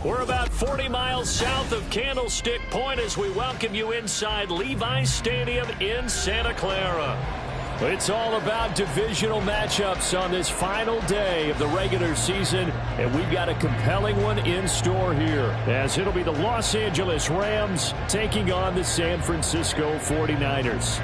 We're about 40 miles south of Candlestick Point as we welcome you inside Levi's Stadium in Santa Clara. It's all about divisional matchups on this final day of the regular season, and we've got a compelling one in store here, as it'll be the Los Angeles Rams taking on the San Francisco 49ers.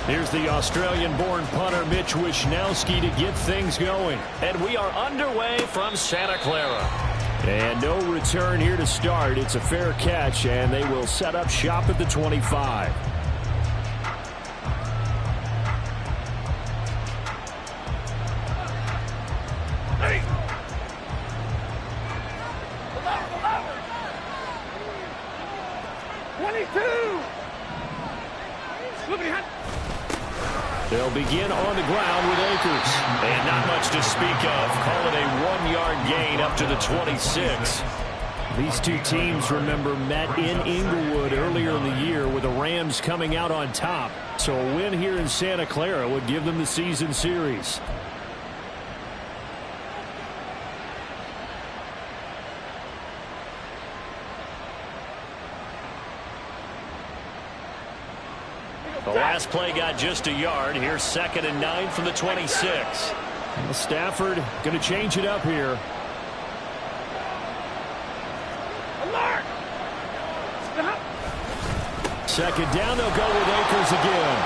Here's the Australian-born punter Mitch Wishnowsky to get things going. And we are underway from Santa Clara. And no return here to start. It's a fair catch, and they will set up shop at the 25. Hey. They'll begin on the ground with Akers. And not much to speak of. Call it a 1-yard gain up to the 26. These two teams, remember, met in Inglewood earlier in the year with the Rams coming out on top. So a win here in Santa Clara would give them the season series. The last play got just a yard. Here's 2nd and 9 from the 26. Well, Stafford going to change it up here. Alert! Stop. 2nd down, they'll go with Akers again.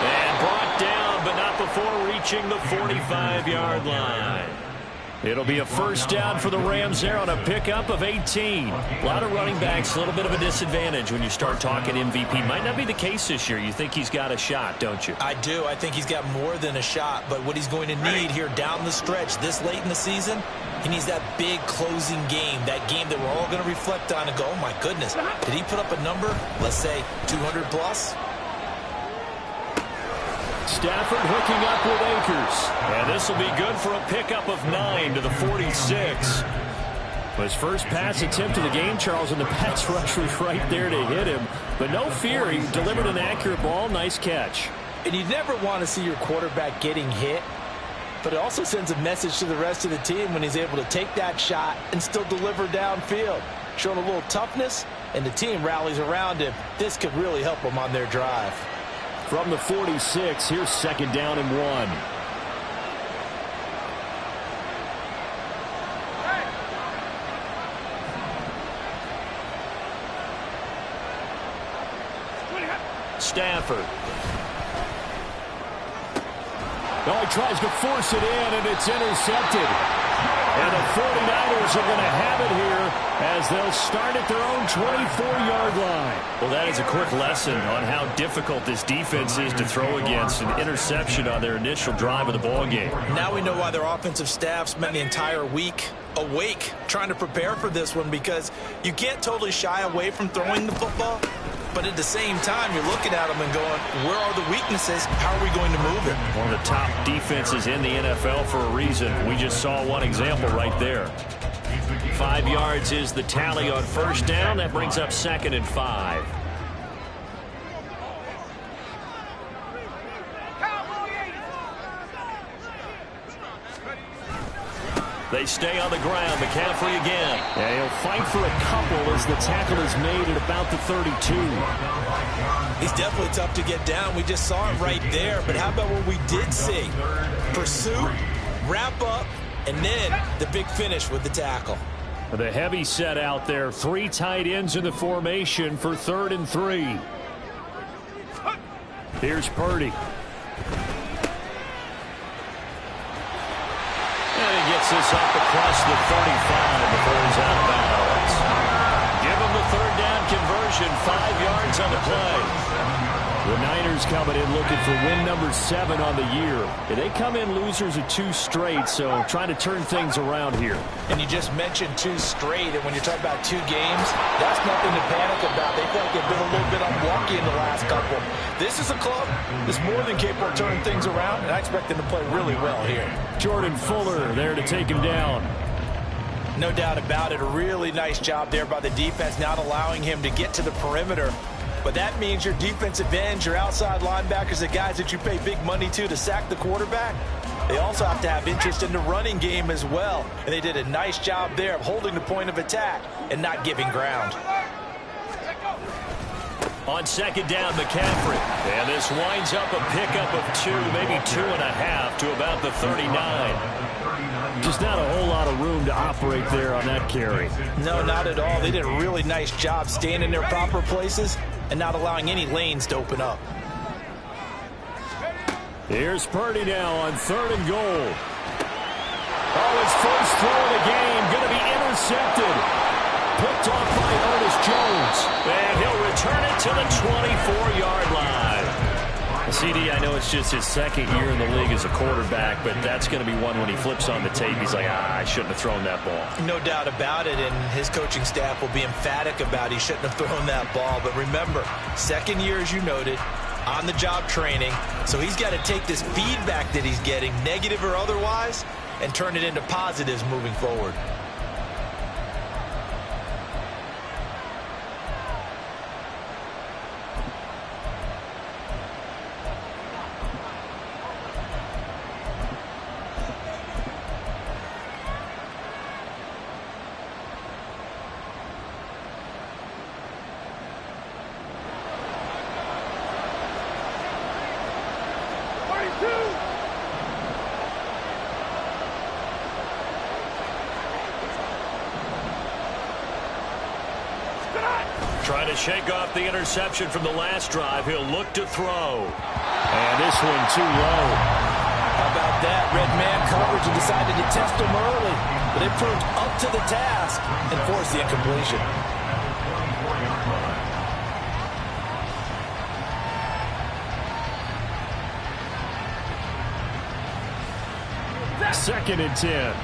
And brought down, but not before reaching the 45-yard line. It'll be a 1st down for the Rams there on a pickup of 18. A lot of running backs, a little bit of a disadvantage when you start talking MVP. Might not be the case this year. You think he's got a shot, don't you? I do. I think he's got more than a shot. But what he's going to need here down the stretch this late in the season, he needs that big closing game. That game that we're all going to reflect on and go, oh, my goodness. Did he put up a number, let's say, 200 plus? Stafford hooking up with Akers. And this will be good for a pickup of 9 to the 46. His first pass attempt of the game, Charles, and the pass rush was right there to hit him. But no fear, he delivered an accurate ball. Nice catch. And you never want to see your quarterback getting hit. But it also sends a message to the rest of the team when he's able to take that shot and still deliver downfield. Showing a little toughness, and the team rallies around him. This could really help them on their drive. From the 46, here's 2nd down and 1. Stafford. Oh, he tries to force it in, and it's intercepted. And the 49ers are going to have it here as they'll start at their own 24-yard line. Well, that is a quick lesson on how difficult this defense is to throw against. An interception on their initial drive of the ballgame. Now we know why their offensive staff spent the entire week awake trying to prepare for this one, because you can't totally shy away from throwing the football. But at the same time, you're looking at them and going, where are the weaknesses? How are we going to move it? One of the top defenses in the NFL for a reason. We just saw one example right there. 5 yards is the tally on 1st down. That brings up 2nd and 5. They stay on the ground. McCaffrey again. Yeah, he'll fight for a couple as the tackle is made at about the 32. He's definitely tough to get down. We just saw it right there. But how about what we did see? Pursuit, wrap up, and then the big finish with the tackle. The heavy set out there. 3 tight ends in the formation for 3rd and 3. Here's Purdy. And he gets this up across the 35 before he's out of bounds. Give him the 3rd down conversion. 5 yards on the play. The Niners coming in looking for win number 7 on the year. They come in losers of 2 straight, so trying to turn things around here. And you just mentioned 2 straight, and when you're talking about 2 games, that's nothing to panic about. They feel like they've been a little bit unlucky in the last couple. This is a club that's more than capable of turning things around, and I expect them to play really well here. Jordan Fuller there to take him down. No doubt about it. A really nice job there by the defense, not allowing him to get to the perimeter. But that means your defensive ends, your outside linebackers, the guys that you pay big money to sack the quarterback, they also have to have interest in the running game as well. And they did a nice job there of holding the point of attack and not giving ground. On second down, McCaffrey. And this winds up a pickup of 2, maybe 2.5 to about the 39. Just not a whole lot of room to operate there on that carry. No, not at all. They did a really nice job staying in their proper places and not allowing any lanes to open up. Here's Purdy now on 3rd and goal. Oh, his first throw of the game going to be intercepted. Picked off by Ernest Jones. And he'll return it to the 24-yard line. CD, I know it's just his 2nd year in the league as a quarterback, but that's going to be one when he flips on the tape. He's like, I shouldn't have thrown that ball. No doubt about it, and his coaching staff will be emphatic about he shouldn't have thrown that ball. But remember, 2nd year, as you noted, on-the-job training. So he's got to take this feedback that he's getting, negative or otherwise, and turn it into positives moving forward. Trying to shake off the interception from the last drive. He'll look to throw. And this one too low. How about that? Red man coverage and decided to test him early. But it proved up to the task and forced the incompletion. 2nd and 10.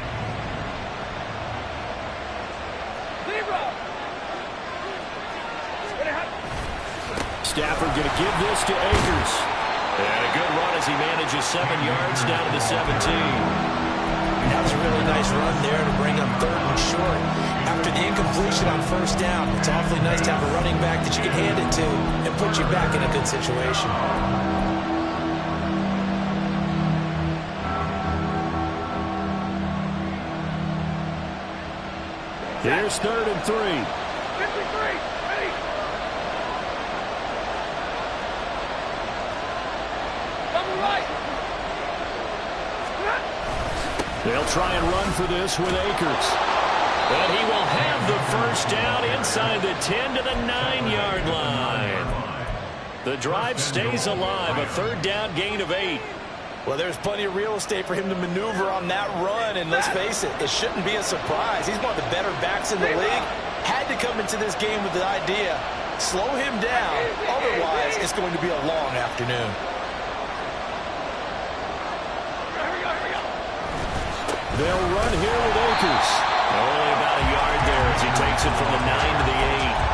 Stafford going to give this to Akers. And a good run as he manages 7 yards down to the 17. That was a really nice run there to bring up 3rd and short. After the incompletion on 1st down, it's awfully nice to have a running back that you can hand it to and put you back in a good situation. Here's 3rd and 3. They'll try and run for this with Akers. And he will have the 1st down inside the 10 to the 9-yard line. The drive stays alive, a 3rd down gain of 8. Well, there's plenty of real estate for him to maneuver on that run, and let's face it, it shouldn't be a surprise. He's one of the better backs in the league. Had to come into this game with the idea, slow him down, otherwise it's going to be a long afternoon. They'll run here with Akers. Only about a yard there as he takes it from the 9 to the 8.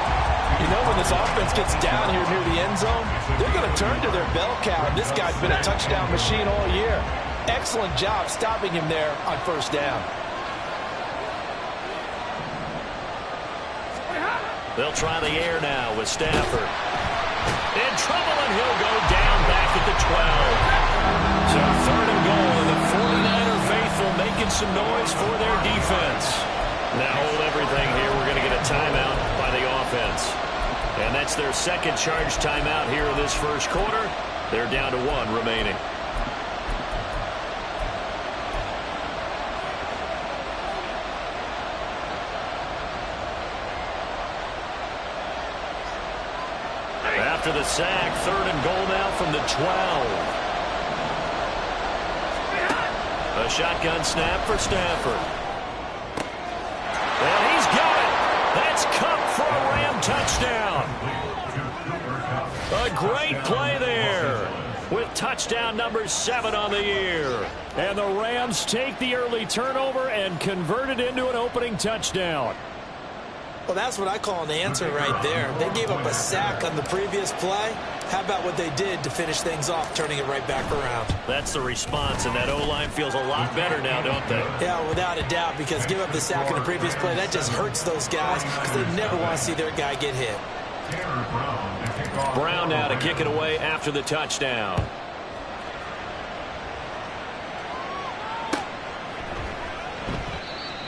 You know, when this offense gets down here near the end zone, they're going to turn to their bell cow. This guy's been a touchdown machine all year. Excellent job stopping him there on 1st down. They'll try the air now with Stafford. In trouble, and he'll go down back at the 12. So 3rd and goal, and the 49er faithful making some noise for their defense. Now hold everything here. We're going to get a timeout by the offense. And that's their 2nd charge timeout here in this 1st quarter. They're down to 1 remaining. After the sack, 3rd and goal now from the 12. A shotgun snap for Stafford. And he's got it. That's Cup for a Ram touchdown. A great play there with touchdown number 7 on the year. And the Rams take the early turnover and convert it into an opening touchdown. Well, that's what I call an answer right there. They gave up a sack on the previous play. How about what they did to finish things off, turning it right back around? That's the response, and that O-line feels a lot better now, don't they? Yeah, without a doubt, because give up the sack on the previous play, that just hurts those guys because they never want to see their guy get hit. Brown now to kick it away after the touchdown.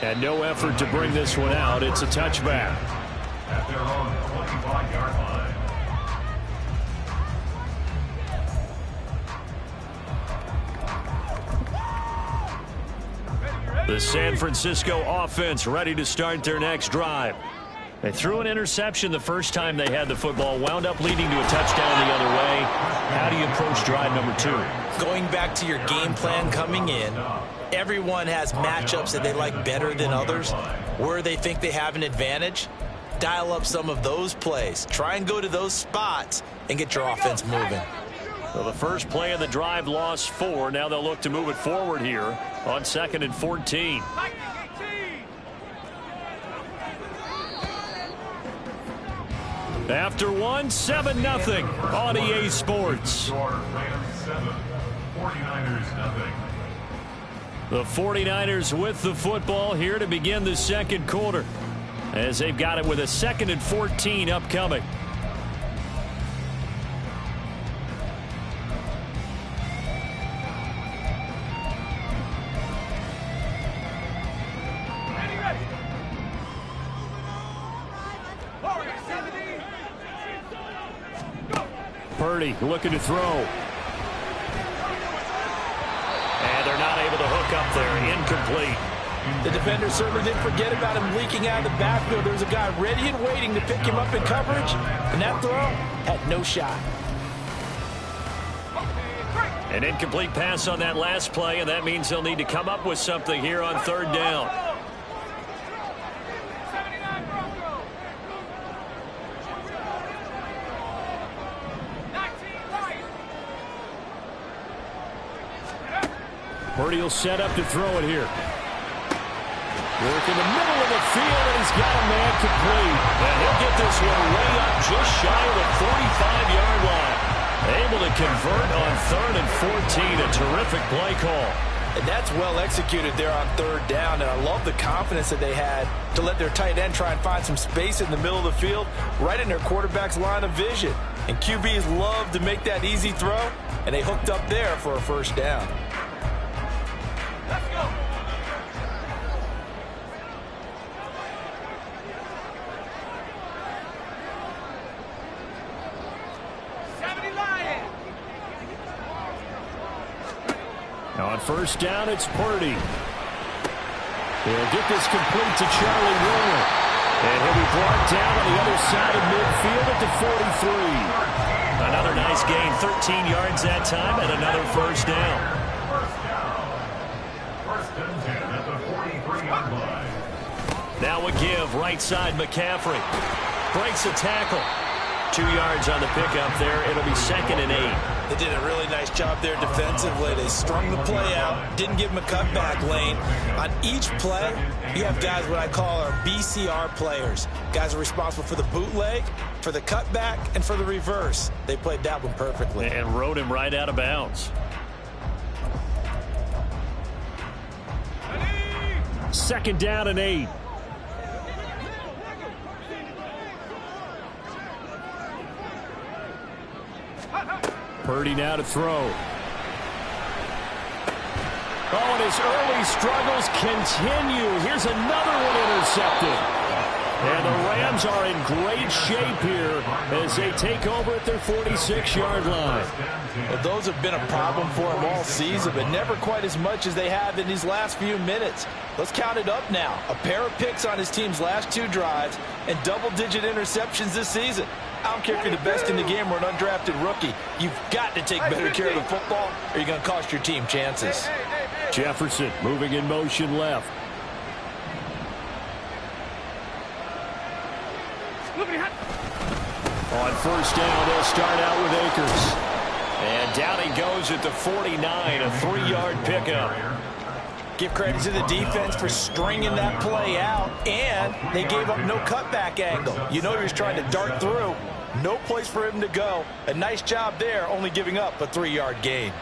And no effort to bring this one out. It's a touchback. At their own 25-yard line. The San Francisco offense ready to start their next drive. They threw an interception the first time they had the football, wound up leading to a touchdown the other way. How do you approach drive number 2? Going back to your game plan coming in, everyone has matchups that they like better than others. Where they think they have an advantage, dial up some of those plays. Try and go to those spots and get your offense moving. Well, the first play of the drive lost 4. Now they'll look to move it forward here on 2nd and 14. After 1, 7-0 on EA Sports. The 49ers with the football here to begin the second quarter, as they've got it with a 2nd and 14 upcoming. Purdy looking to throw. And they're not able to hook up there. Incomplete. The defender certainly didn't forget about him leaking out of the backfield. There was a guy ready and waiting to pick him up in coverage, and that throw had no shot. An incomplete pass on that last play, and that means they'll need to come up with something here on 3rd down. Purdy will set up to throw it here. Work in the middle of the field, and he's got a man complete. And he'll get this one way up just shy of the 45-yard line. Able to convert on 3rd and 14. A terrific play call. And that's well executed there on 3rd down. And I love the confidence that they had to let their tight end try and find some space in the middle of the field, right in their quarterback's line of vision. And QBs love to make that easy throw, and they hooked up there for a 1st down. Let's go. On 1st down, it's Purdy. He'll get this complete to Charlie Warner. And he'll be brought down on the other side of midfield at the 43. Another nice gain, 13 yards that time, and another 1st down. First and 10 at the 43-yard line. Now a give, right side McCaffrey. Breaks a tackle. 2 yards on the pickup there. It'll be 2nd and 8. They did a really nice job there defensively. They strung the play out, didn't give him a cutback lane. On each play, you have guys what I call our BCR players. Guys are responsible for the bootleg, for the cutback, and for the reverse. They played that one perfectly. And rode him right out of bounds. 2nd down and 8. Purdy now to throw. Oh, and his early struggles continue. Here's another one intercepted. And the Rams are in great shape here as they take over at their 46-yard line. Well, those have been a problem for them all season, but never quite as much as they have in these last few minutes. Let's count it up now. A pair of picks on his team's last 2 drives and double-digit interceptions this season. I don't care if you're the best in the game or an undrafted rookie. You've got to take better care of the football or you're going to cost your team chances. Jefferson moving in motion left. On first down, they'll start out with Akers. And down he goes at the 49, a 3-yard pickup. Give credit to the defense for stringing that play out, and they gave up no cutback angle. You know he was trying to dart through. No place for him to go. A nice job there, only giving up a 3-yard gain.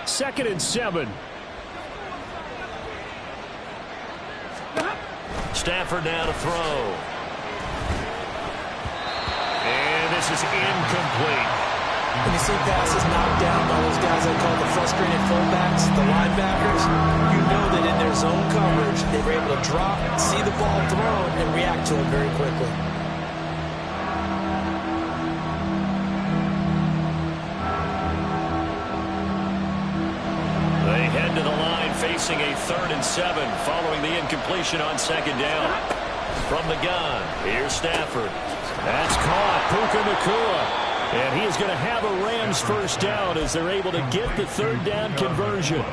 2nd and 7. Stafford now to throw. And this is incomplete. When you see passes knocked down by those guys I call the frustrated fullbacks, the linebackers, you know that in their zone coverage, they were able to drop, see the ball thrown, and react to it very quickly. They head to the line facing a 3rd and 7 following the incompletion on 2nd down. From the gun, here's Stafford. That's caught. Puka Nacua. And he is going to have a Rams first down as they're able to get the 3rd down conversion.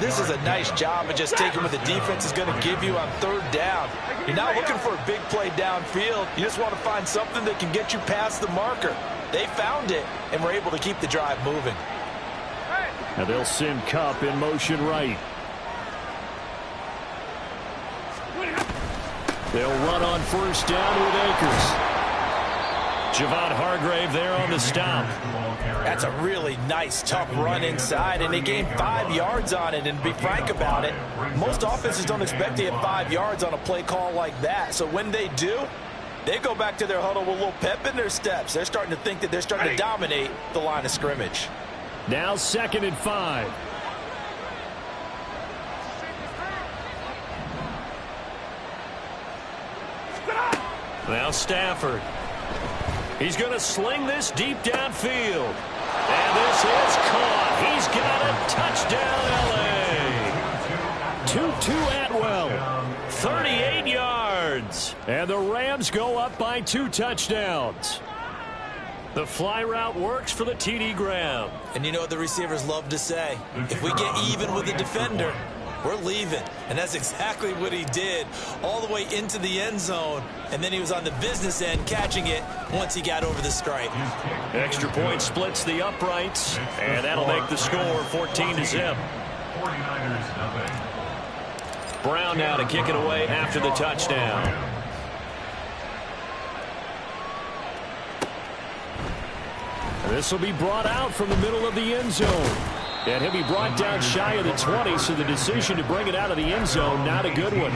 This is a nice job of just taking what the defense is going to give you on 3rd down. You're not looking for a big play downfield. You just want to find something that can get you past the marker. They found it and were able to keep the drive moving. Now they'll send Kupp in motion right. They'll run on first down with Akers. Javon Hargrave there on the stop. That's a really nice, tough run inside, and they gained 5 yards on it. And to be frank about it, most offenses don't expect to get 5 yards on a play call like that. So when they do, they go back to their huddle with a little pep in their steps. They're starting to think that they're starting to dominate the line of scrimmage. Now 2nd and 5. Now Stafford. He's going to sling this deep downfield. And this is caught. He's got a touchdown, L.A. Tutu Atwell, 38 yards. And the Rams go up by 2 touchdowns. The fly route works for the TD Graham. And you know what the receivers love to say? If we get even with the defender, we're leaving. And that's exactly what he did, all the way into the end zone. And then he was on the business end catching it once he got over the stripe. Extra point splits the uprights, and that'll make the score 14-0. Brown now to kick it away after the touchdown. This will be brought out from the middle of the end zone. And he'll be brought down shy of the 20, so the decision to bring it out of the end zone, not a good one.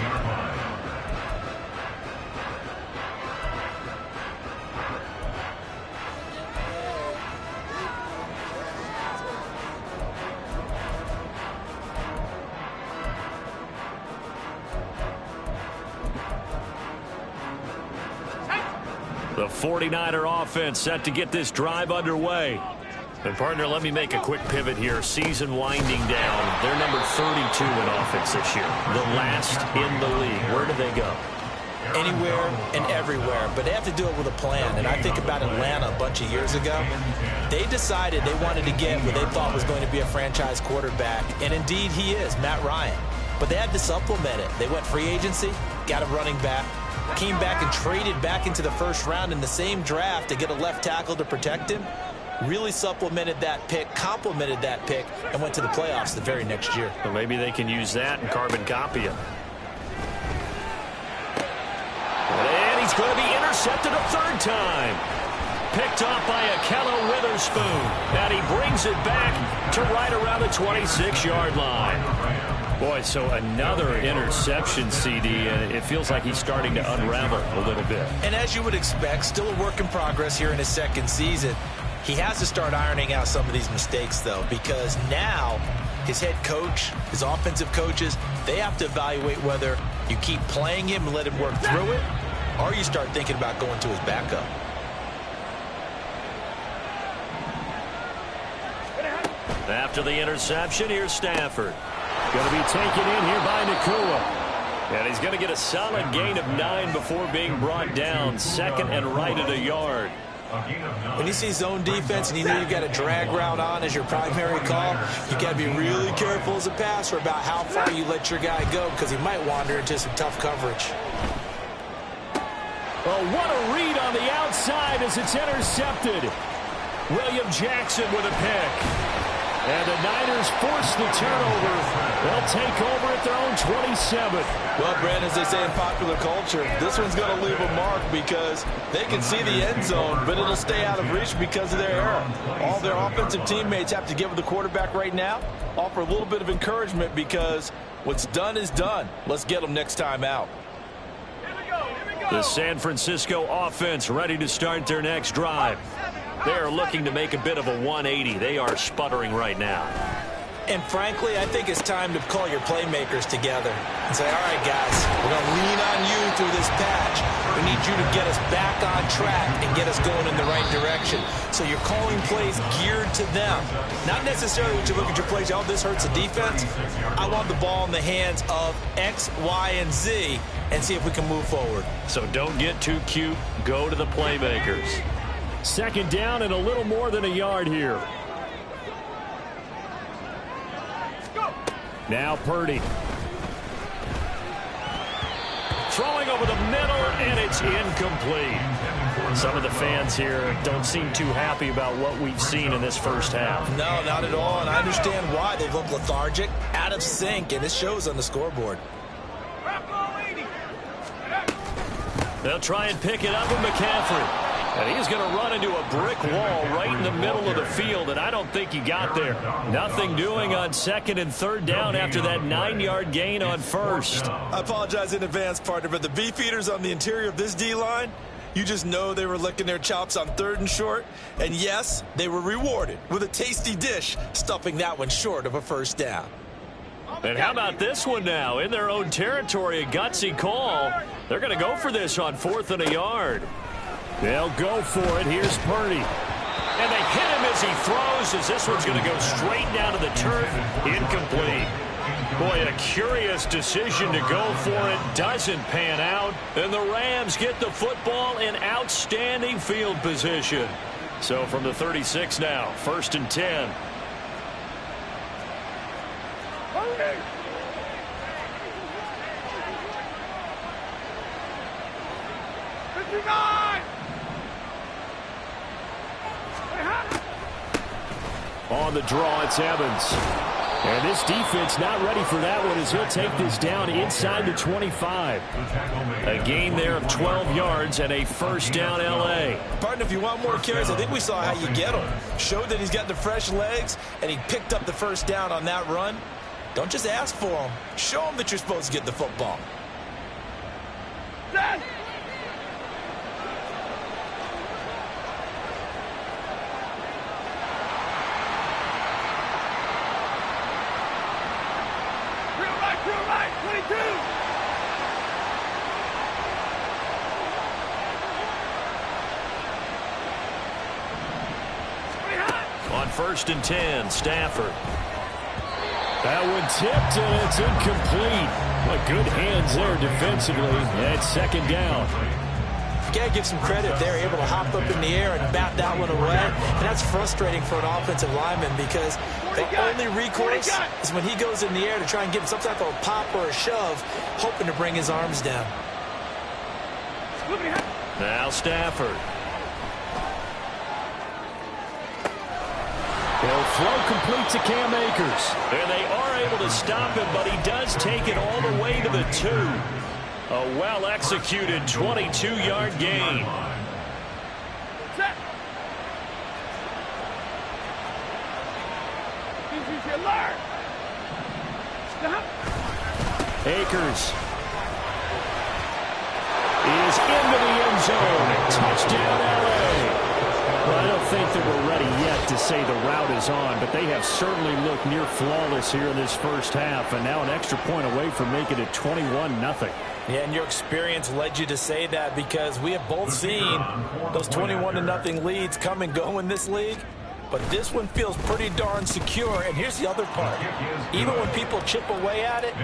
The 49er offense set to get this drive underway. And, partner, let me make a quick pivot here. Season winding down. They're number 32 in offense this year. The last in the league. Where do they go? Anywhere and everywhere. But they have to do it with a plan. And I think about Atlanta a bunch of years ago. They decided they wanted to get what they thought was going to be a franchise quarterback. And, indeed, he is, Matt Ryan. But they had to supplement it. They went free agency, got a running back, came back and traded back into the first round in the same draft to get a left tackle to protect him. Really supplemented that pick, complemented that pick, and went to the playoffs the very next year. Well, maybe they can use that and carbon copy him. And he's going to be intercepted a 3rd time. Picked off by Akello Witherspoon. And he brings it back to right around the 26-yard line. Boy, so another interception, CD, and it feels like he's starting to unravel a little bit. And as you would expect, still a work in progress here in his 2nd season. He has to start ironing out some of these mistakes, though, because now his head coach, his offensive coaches, they have to evaluate whether you keep playing him and let him work through it, or you start thinking about going to his backup. After the interception, here's Stafford. Going to be taken in here by Nacua. And he's going to get a solid gain of 9 before being brought down. 2nd and right at a yard. When you see zone defense and you know you've got a drag route on as your primary call, you got to be really careful as a passer about how far you let your guy go, because he might wander into some tough coverage. Oh, what a read on the outside as it's intercepted. William Jackson with a pick. And the Niners force the turnover. They'll take over at their own 27. Well, Brandon, as they say in popular culture, this one's going to leave a mark because they can see the end zone, but it'll stay out of reach because of their error. All their offensive teammates have to give the quarterback right now, offer a little bit of encouragement because what's done is done. Let's get them next time out. The San Francisco offense ready to start their next drive. They're looking to make a bit of a 180. They are sputtering right now. And frankly, I think it's time to call your playmakers together and say, all right, guys, we're going to lean on you through this patch. We need you to get us back on track and get us going in the right direction. So you're calling plays geared to them. Not necessarily when you look at your plays, oh, this hurts the defense. I want the ball in the hands of X, Y, and Z and see if we can move forward. So don't get too cute. Go to the playmakers. Second down and a little more than a yard here. Now Purdy. Throwing over the middle, and it's incomplete. Some of the fans here don't seem too happy about what we've seen in this first half. No, not at all, and I understand why. They look lethargic, out of sync, and it shows on the scoreboard. They'll try and pick it up with McCaffrey. And he's going to run into a brick wall right in the middle of the field, and I don't think he got there. Nothing doing on second and third down after that 9-yard gain on first. I apologize in advance, partner, but the beefeaters on the interior of this D-line, you just know they were licking their chops on third and short. And yes, they were rewarded with a tasty dish, stuffing that one short of a first down. And how about this one now? In their own territory, a gutsy call. They're going to go for this on 4th and a yard. They'll go for it. Here's Purdy. And they hit him as he throws, as this one's going to go straight down to the turf. Incomplete. Boy, a curious decision to go for it. Doesn't pan out. And the Rams get the football in outstanding field position. So from the 36 now, 1st and 10. On the draw, it's Evans. And this defense not ready for that one as he'll take this down inside the 25. A gain there of 12 yards and a first down L.A. Partner, if you want more carries, I think we saw how you get him. Showed that he's got the fresh legs, and he picked up the first down on that run. Don't just ask for him. Show him that you're supposed to get the football. On 1st and 10, Stafford. That one tipped, and it's incomplete. What good hands there defensively. And it's 2nd down. You got to give some credit. They're able to hop up in the air and bat that one away. And that's frustrating for an offensive lineman because the only recourse is when he goes in the air to try and give him some type of a pop or a shove, hoping to bring his arms down. Now Stafford. He'll throw complete to Cam Akers. And they are able to stop him, but he does take it all the way to the 2. A well-executed 22-yard gain. Akers is into the end zone. Touchdown, L.A. Well, I don't think that we're ready yet to say the route is on, but they have certainly looked near flawless here in this first half, and now an extra point away from making it 21-0. Yeah, and your experience led you to say that because we have both seen those 21-0 leads come and go in this league. But this one feels pretty darn secure. And here's the other part. Even when people chip away at it,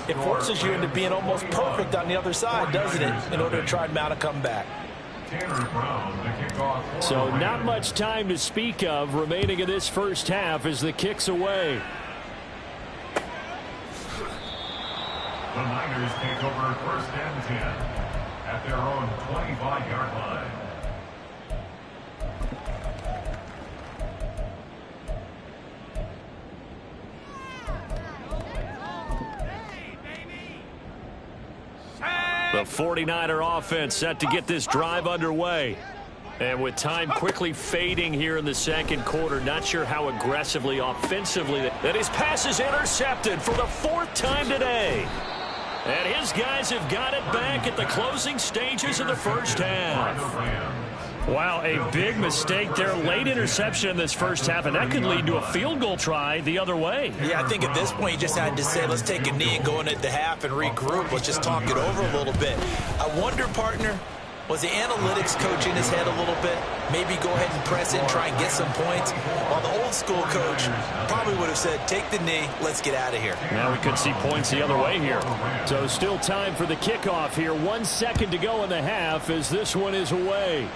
it forces you into being almost perfect on the other side, doesn't it, in order to try and mount a comeback. So not much time to speak of remaining in this first half as the kick's away. The Niners take over 1st and 10 at their own 25-yard line. The 49er offense set to get this drive underway. And with time quickly fading here in the second quarter, not sure how aggressively, offensively, that his pass is intercepted for the 4th time today. And his guys have got it back at the closing stages of the first half. Wow, a big mistake there. Late interception in this first half, and that could lead to a field goal try the other way. Yeah, I think at this point you just had to say, let's take a knee and go into the half and regroup. Let's just talk it over a little bit. I wonder, partner, was the analytics coach in his head a little bit? Maybe go ahead and press in, try and get some points. While the old school coach probably would have said, take the knee, let's get out of here. Now we could see points the other way here. So still time for the kickoff here. 1 second to go in the half as this one is away.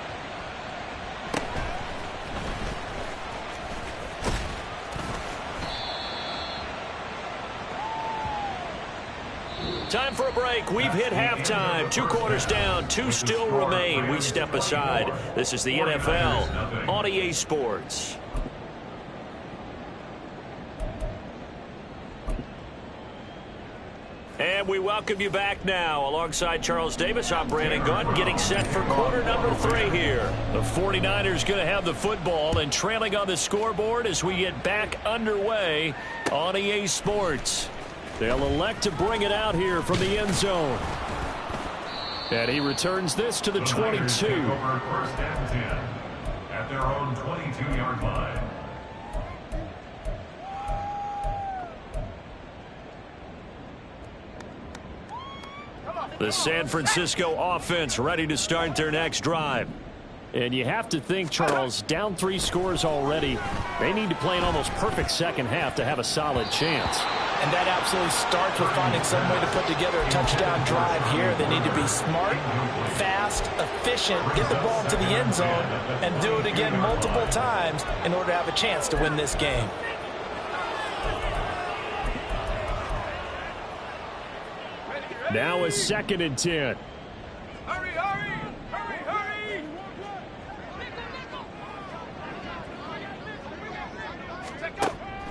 Time for a break. We've hit halftime. 2 quarters down. 2 still remain. We step aside. This is the NFL on EA Sports. And we welcome you back now. Alongside Charles Davis, I'm Brandon Gunn, getting set for quarter number 3 here. The 49ers going to have the football and trailing on the scoreboard as we get back underway on EA Sports. They'll elect to bring it out here from the end zone. And he returns this to the 22. First and 10 at their own 22-yard line. The San Francisco offense ready to start their next drive. And you have to think, Charles, down 3 scores already. They need to play an almost perfect second half to have a solid chance. And that absolutely starts with finding some way to put together a touchdown drive here. They need to be smart, fast, efficient, get the ball to the end zone, and do it again multiple times in order to have a chance to win this game. Now a 2nd and 10. Hurry, hurry! Hurry, hurry!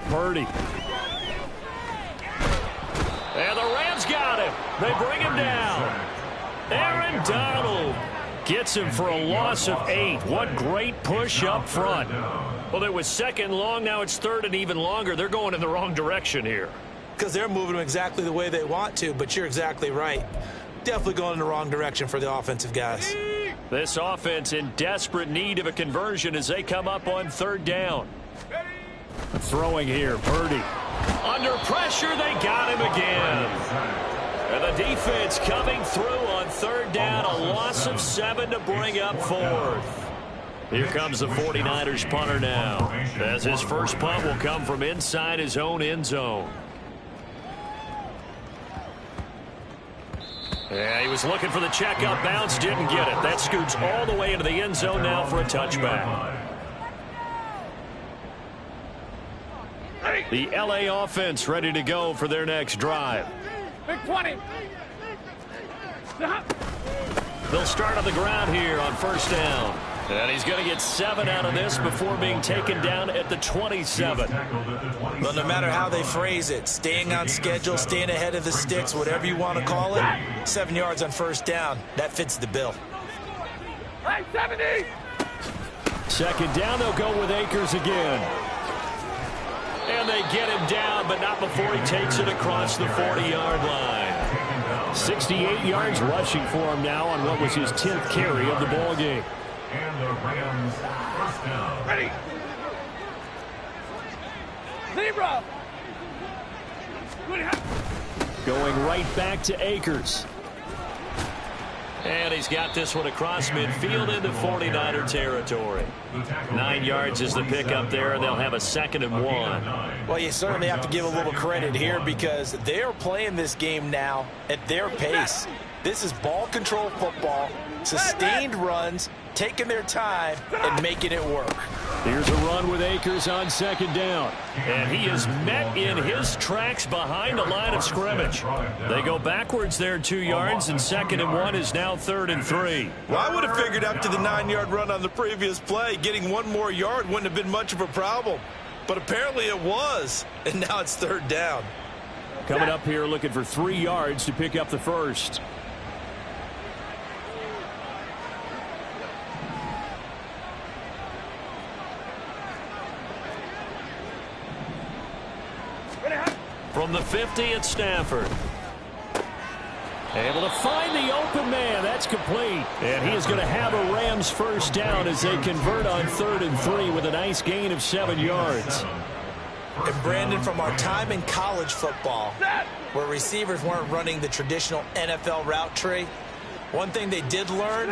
Purdy. And the Rams got him. They bring him down. Aaron Donald gets him for a loss of 8. What great push up front. Well, it was 2nd long. Now it's 3rd and even longer. They're going in the wrong direction here. Because they're moving them exactly the way they want to, but you're exactly right. Definitely going in the wrong direction for the offensive guys. This offense in desperate need of a conversion as they come up on 3rd down. Throwing here, Purdy. Under pressure, they got him again. And the defense coming through on 3rd down, a loss of 7 to bring up 4th. Here comes the 49ers punter now, as his first punt will come from inside his own end zone. Yeah, he was looking for the checkup bounce, didn't get it. That scoots all the way into the end zone now for a touchback. The LA offense ready to go for their next drive. Big 20. They'll start on the ground here on 1st down. And he's going to get 7 out of this before being taken down at the 27. But no matter how they phrase it, staying on schedule, staying ahead of the sticks, whatever you want to call it, 7 yards on 1st down, that fits the bill. Hey, 70. 2nd down, they'll go with Akers again. And they get him down, but not before he takes it across the 40-yard line. 68 yards rushing for him now on what was his 10th carry of the ball game. And the Rams first down. Ready. Zebra. Going right back to Akers. And he's got this one across midfield into 49er territory. 9 yards is the pickup there, and they'll have a 2nd and 1. Well, you certainly have to give a little credit here because they're playing this game now at their pace. This is ball control football, sustained runs, taking their time, and making it work. Here's a run with Akers on second down. And he is met in his tracks behind the line of scrimmage. They go backwards there 2 yards, and 2nd and 1 is now 3rd and 3. Well, I would have figured after the 9-yard run on the previous play, getting 1 more yard wouldn't have been much of a problem. But apparently it was, and now it's 3rd down. Coming up here looking for 3 yards to pick up the first. From the 50, it's Stafford. Able to find the open man. That's complete. And he is going to have a Rams first down as they convert on 3rd and 3 with a nice gain of 7 yards. And Brandon, from our time in college football, where receivers weren't running the traditional NFL route tree, one thing they did learn,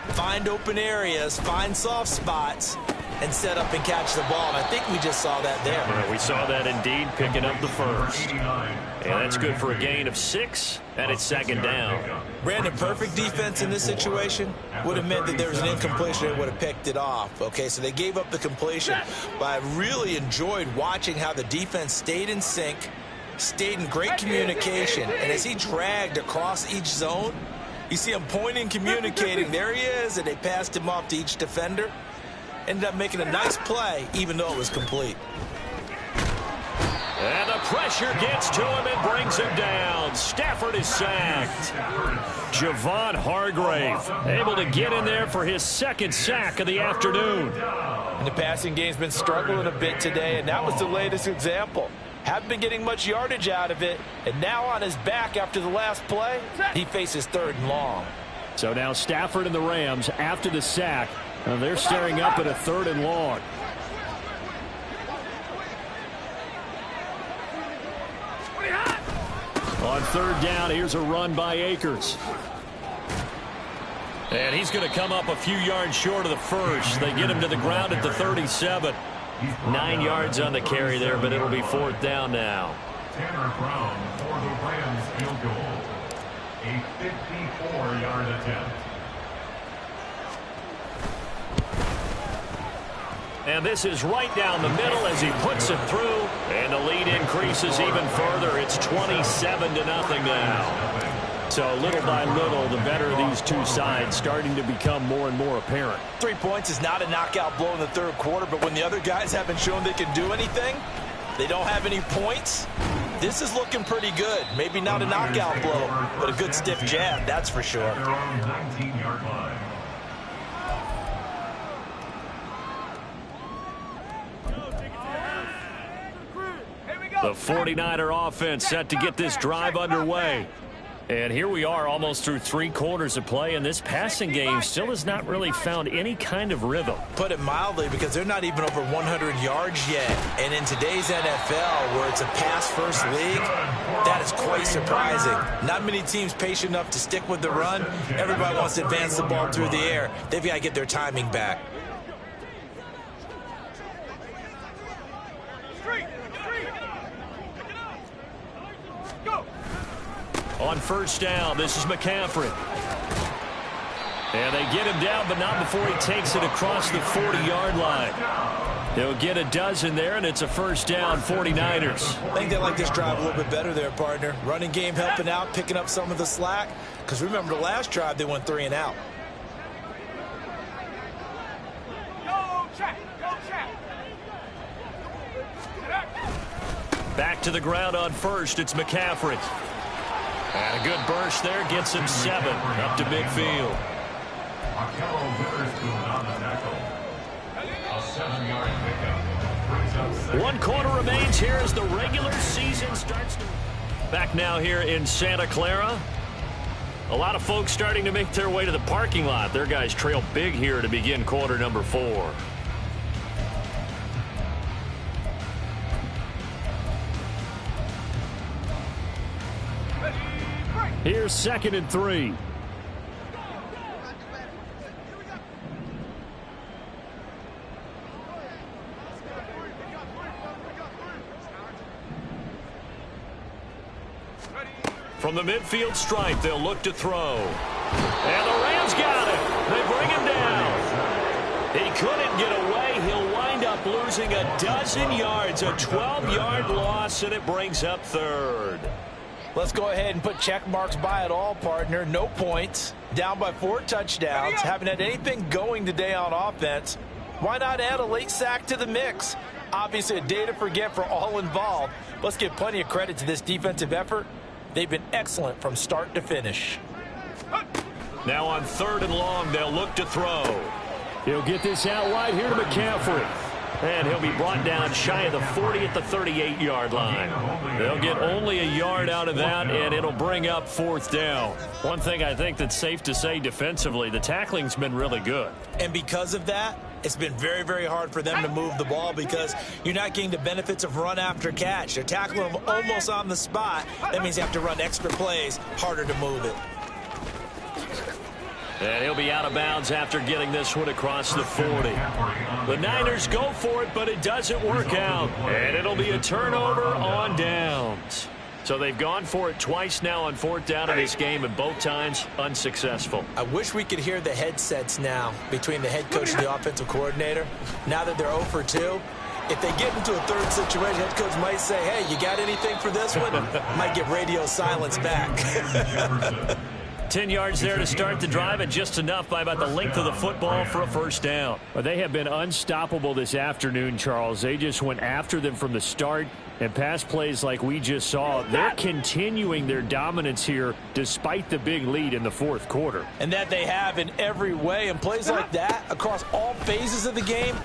find open areas, find soft spots, and set up and catch the ball. And I think we just saw that there. Yeah, we saw that indeed, picking up the first. And that's good for a gain of 6, and it's 2nd down. Brandon, perfect defense in this situation would have meant that there was an incompletion. They would have picked it off. Okay, so they gave up the completion. But I really enjoyed watching how the defense stayed in sync, stayed in great communication. And as he dragged across each zone, you see him pointing, communicating. There he is, and they passed him off to each defender. Ended up making a nice play, even though it was complete. And the pressure gets to him and brings him down. Stafford is sacked. Javon Hargrave able to get in there for his 2nd sack of the afternoon. And the passing game's been struggling a bit today, and that was the latest example. Haven't been getting much yardage out of it, and now on his back after the last play, he faces 3rd and long. So now Stafford and the Rams, after the sack, they're staring up at a 3rd and long. On 3rd down, here's a run by Akers. And he's going to come up a few yards short of the first. They get him to the ground at the 37. 9 yards on the carry there, but it'll be 4th down now. Tanner Brown for the Rams field goal. A 54-yard attempt. And this is right down the middle as he puts it through. And the lead increases even further. It's 27-0 now. So little by little, the better of these two sides starting to become more and more apparent. 3 points is not a knockout blow in the 3rd quarter, but when the other guys haven't shown they can do anything, they don't have any points, this is looking pretty good. Maybe not a knockout blow, but a good stiff jab, that's for sure. Their own 19-yard line. The 49er offense set to get this drive underway. And here we are almost through 3 quarters of play, and this passing game still has not really found any kind of rhythm. Put it mildly, because they're not even over 100 yards yet. And in today's NFL, where it's a pass-first league, that is quite surprising. Not many teams patient enough to stick with the run. Everybody wants to advance the ball through the air. They've got to get their timing back. On 1st down, this is McCaffrey. And they get him down, but not before he takes it across the 40-yard line. They'll get a dozen there, and it's a 1st down, 49ers. I think they like this drive a little bit better there, partner. Running game helping out, picking up some of the slack. Because remember, the last drive, they went 3 and out. Back to the ground on 1st, it's McCaffrey. And a good burst there, gets him 7 up to midfield. Akello Witherspoon on the tackle. A 7-yard pickup. Brings up 2nd. 1 quarter remains here as the regular season starts to... Back now here in Santa Clara. A lot of folks starting to make their way to the parking lot. Their guys trail big here to begin quarter number 4. Here's 2nd and 3. From the midfield stripe, they'll look to throw. And the Rams got it. They bring him down. He couldn't get away. He'll wind up up losing a dozen yards, a 12-yard loss, and it brings up third. Let's go ahead and put check marks by it all, partner. No points, down by 4 touchdowns, haven't had anything going today on offense. Why not add a late sack to the mix? Obviously a day to forget for all involved. Let's give plenty of credit to this defensive effort. They've been excellent from start to finish. Now on 3rd and long, they'll look to throw. He'll get this out wide here to McCaffrey. And he'll be brought down shy of the 40 at the 38-yard line. They'll get only a yard out of that, and it'll bring up 4th down. One thing I think that's safe to say defensively, the tackling's been really good. And because of that, it's been very, very hard for them to move the ball because you're not getting the benefits of run after catch. They're tackling them almost on the spot. That means you have to run extra plays, harder to move it. And he'll be out of bounds after getting this one across the 40. The Niners go for it, but it doesn't work out. And it'll be a turnover on downs. So they've gone for it twice now on 4th down in this game, and both times unsuccessful. I wish we could hear the headsets now between the head coach and the offensive coordinator. Now that they're 0 for 2, if they get into a 3rd situation, head coach might say, hey, you got anything for this one? Might get radio silence back. 10 yards there to start the drive, and just enough by about the length of the football for a 1st down. Well, they have been unstoppable this afternoon, Charles. They just went after them from the start, and pass plays like we just saw, they're continuing their dominance here despite the big lead in the 4th quarter. And that they have in every way, and plays like that across all phases of the game,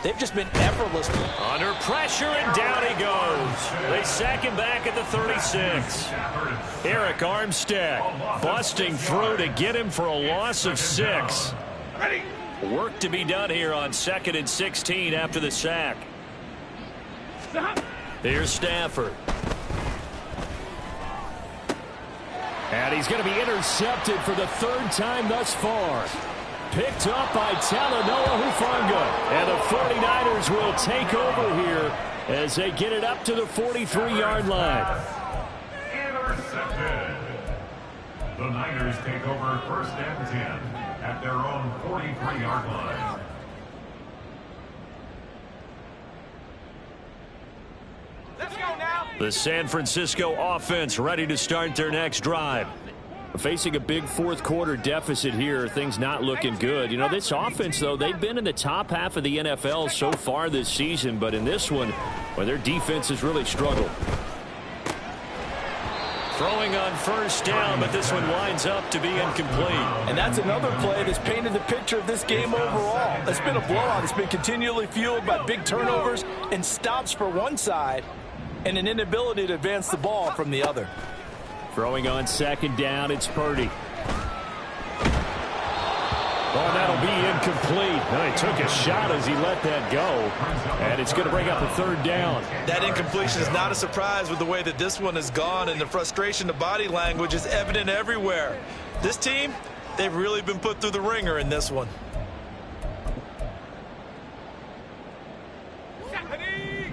they've just been effortless. Under pressure, and down he goes. They sack him back at the 36. Eric Armstead busting through to get him for a loss of 6. Work to be done here on 2nd and 16 after the sack. Here's Stafford. And he's going to be intercepted for the 3rd time thus far. Picked up by Talanoa Hufanga. And the 49ers will take over here as they get it up to the 43-yard line. Intercepted. The Niners take over 1st and 10 at their own 43-yard line. Let's go now. The San Francisco offense ready to start their next drive. Facing a big 4th quarter deficit here, things not looking good. You know, this offense, though, they've been in the top half of the NFL so far this season, but in this one, well, their defense has really struggled. Throwing on 1st down, but this one winds up to be incomplete. And that's another play that's painted the picture of this game overall. It's been a blowout. It's been continually fueled by big turnovers and stops for one side and an inability to advance the ball from the other. Throwing on 2nd down, it's Purdy. Oh, that'll be incomplete. Well, he took a shot as he let that go. And it's going to bring up a 3rd down. That incompletion is not a surprise with the way that this one has gone, and the frustration, the body language is evident everywhere. This team, they've really been put through the ringer in this one.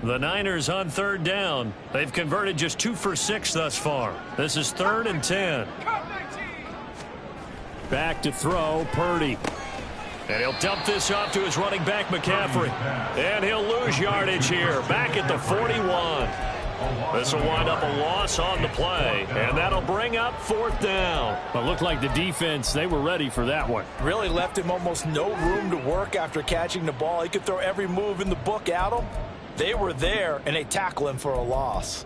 The Niners on 3rd down. They've converted just 2 for 6 thus far. This is 3rd and 10. Back to throw, Purdy. And he'll dump this off to his running back, McCaffrey. And he'll lose yardage here, back at the 41. This will wind up a loss on the play, and that'll bring up 4th down. But looked like the defense, they were ready for that one. Really left him almost no room to work after catching the ball. He could throw every move in the book at him. They were there, and they tackle him for a loss.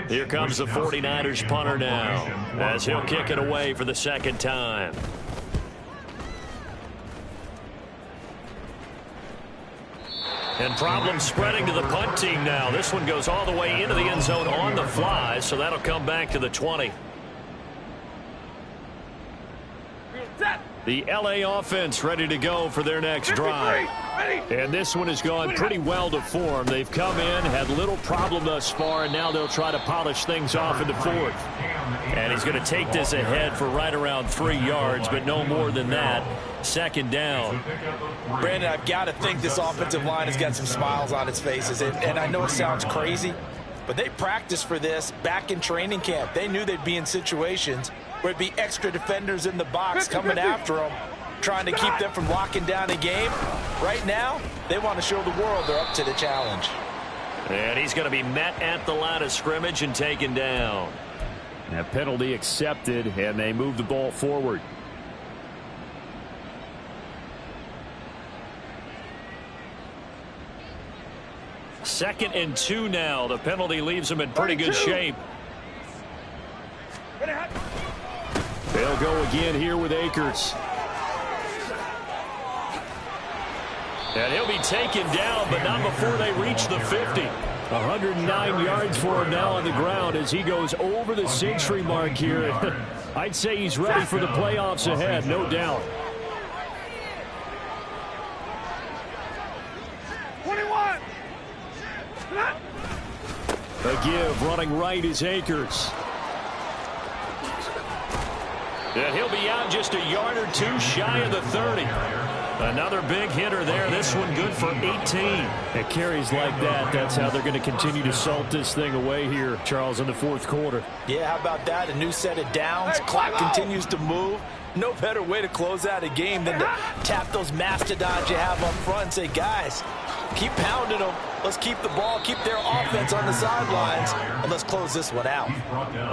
Here comes the 49ers punter now, as he'll kick it away for the 2nd time. And problems spreading to the punt team now. This one goes all the way into the end zone on the fly, so that'll come back to the 20. The LA offense ready to go for their next drive. And this one has gone pretty well to form. They've come in, had little problem thus far, and now they'll try to polish things off in the 4th. And he's going to take this ahead for right around 3 yards, but no more than that. 2nd down. Brandon, I've got to think this offensive line has got some smiles on its faces. And I know it sounds crazy, but they practiced for this back in training camp. They knew they'd be in situations where it'd be extra defenders in the box coming after them. trying to keep them from locking down a game. Right now, they want to show the world they're up to the challenge. And he's going to be met at the line of scrimmage and taken down. A penalty accepted, and they move the ball forward. Second and 2 now. The penalty leaves them in pretty good shape. They'll go again here with Akers. And he'll be taken down, but not before they reach the 50. 109 yards for him now on the ground as he goes over the century mark here. I'd say he's ready for the playoffs ahead, no doubt. 21. A give, running right is Akers. And he'll be out just a yard or two shy of the 30. Another big hitter there. This one good for 18. At carries like that, that's how they're going to continue to salt this thing away here, Charles, in the fourth quarter. Yeah, how about that? A new set of downs. Clock continues to move. No better way to close out a game than to tap those mastodons you have up front and say, guys, keep pounding them. Let's keep the ball, keep their offense on the sidelines, and let's close this one out.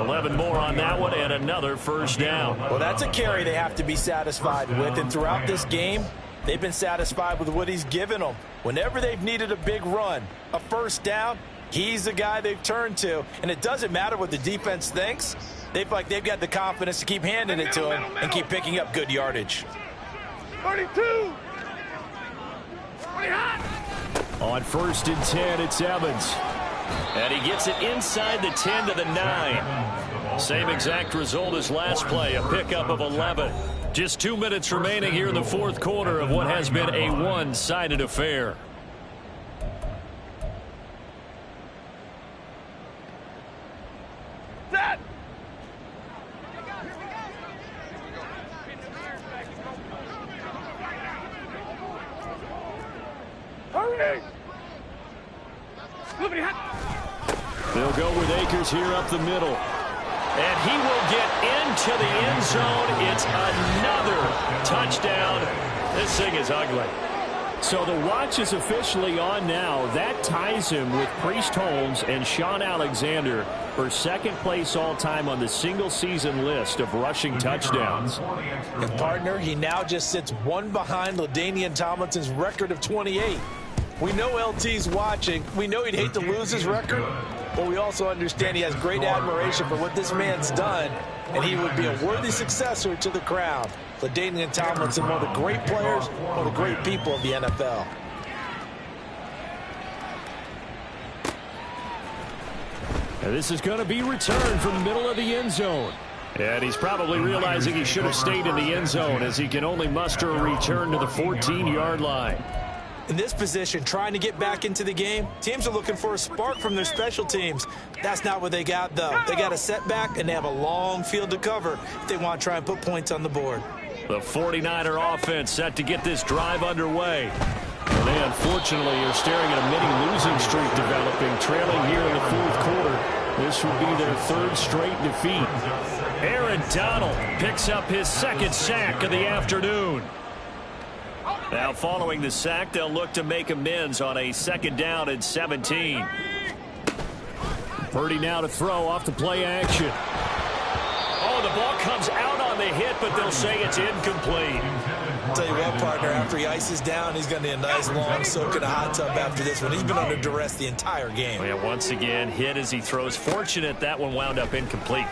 11 more on that one and another first down. Well, that's a carry they have to be satisfied with, and throughout this game, they've been satisfied with what he's given them. Whenever they've needed a big run, a first down, he's the guy they've turned to. And it doesn't matter what the defense thinks. They've got the confidence to keep handing it to him and keep picking up good yardage. 32. On 1st and 10, it's Evans. And he gets it inside the 10 to the 9. Same exact result as last play, a pickup of 11. Just 2 minutes remaining here in the fourth quarter of what has been a one-sided affair. Set. Hurry. They'll go with Akers here up the middle. And he will get into the end zone. It's another touchdown. This thing is ugly. So the watch is officially on now. That ties him with Priest Holmes and Sean Alexander for second place all-time on the single-season list of rushing touchdowns. And partner, he now just sits one behind LaDainian Tomlinson's record of 28. We know LT's watching. We know he'd hate to lose his record, but we also understand he has great admiration for what this man's done, and he would be a worthy successor to the crown. LaDainian Tomlinson, one of the great players, one of the great people of the NFL. And this is going to be returned from the middle of the end zone. And he's probably realizing he should have stayed in the end zone as he can only muster a return to the 14-yard line. In this position, trying to get back into the game, teams are looking for a spark from their special teams. That's not what they got, though. They got a setback, and they have a long field to cover if they want to try and put points on the board. The 49er offense set to get this drive underway. And they unfortunately are staring at a mini-losing streak developing, trailing here in the fourth quarter. This would be their third straight defeat. Aaron Donald picks up his second sack of the afternoon. Now following the sack, they'll look to make amends on a 2nd down and 17. Purdy now to throw off the play action. Oh, the ball comes out on the hit, but they'll say it's incomplete. I'll tell you what, partner, after he ices down, he's going to need a nice long soak in a hot tub after this one. He's been under duress the entire game. Yeah, once again, hit as he throws. Fortunate that one wound up incomplete.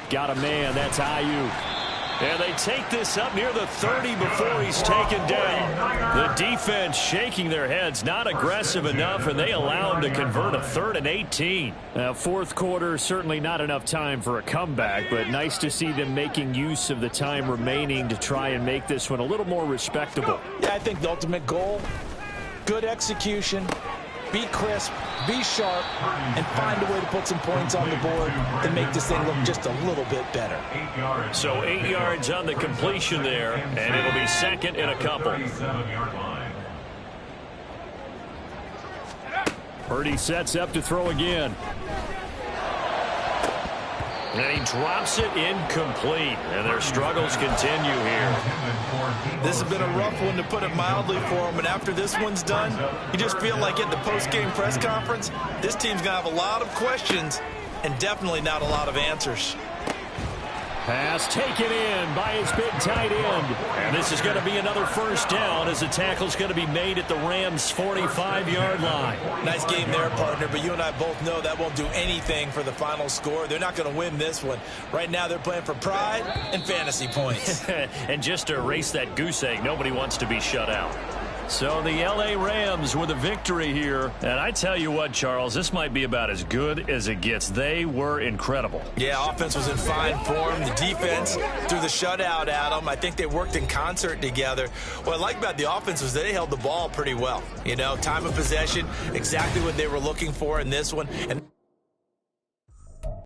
Got a man, that's Ayuk. And they take this up near the 30 before he's taken down. The defense shaking their heads, not aggressive enough, and they allow him to convert a 3rd and 18. Fourth quarter, certainly not enough time for a comeback, but nice to see them making use of the time remaining to try and make this one a little more respectable. Yeah, I think the ultimate goal, good execution, be crisp, be sharp, and find a way to put some points on the board to make this thing look just a little bit better. So 8 yards on the completion there, and it'll be 2nd and a couple. Purdy sets up to throw again. And he drops it incomplete. And their struggles continue here. This has been a rough one, to put it mildly, for him. And after this one's done, you just feel like at the post-game press conference, this team's going to have a lot of questions and definitely not a lot of answers. Pass taken in by his big tight end. And this is going to be another first down as the tackle's going to be made at the Rams' 45-yard line. Nice game there, partner, but you and I both know that won't do anything for the final score. They're not going to win this one. Right now they're playing for pride and fantasy points. And just to erase that goose egg, nobody wants to be shut out. So the L.A. Rams with a victory here. And I tell you what, Charles, this might be about as good as it gets. They were incredible. Yeah, offense was in fine form. The defense threw the shutout at them. I think they worked in concert together. What I like about the offense was they held the ball pretty well. You know, time of possession, exactly what they were looking for in this one. And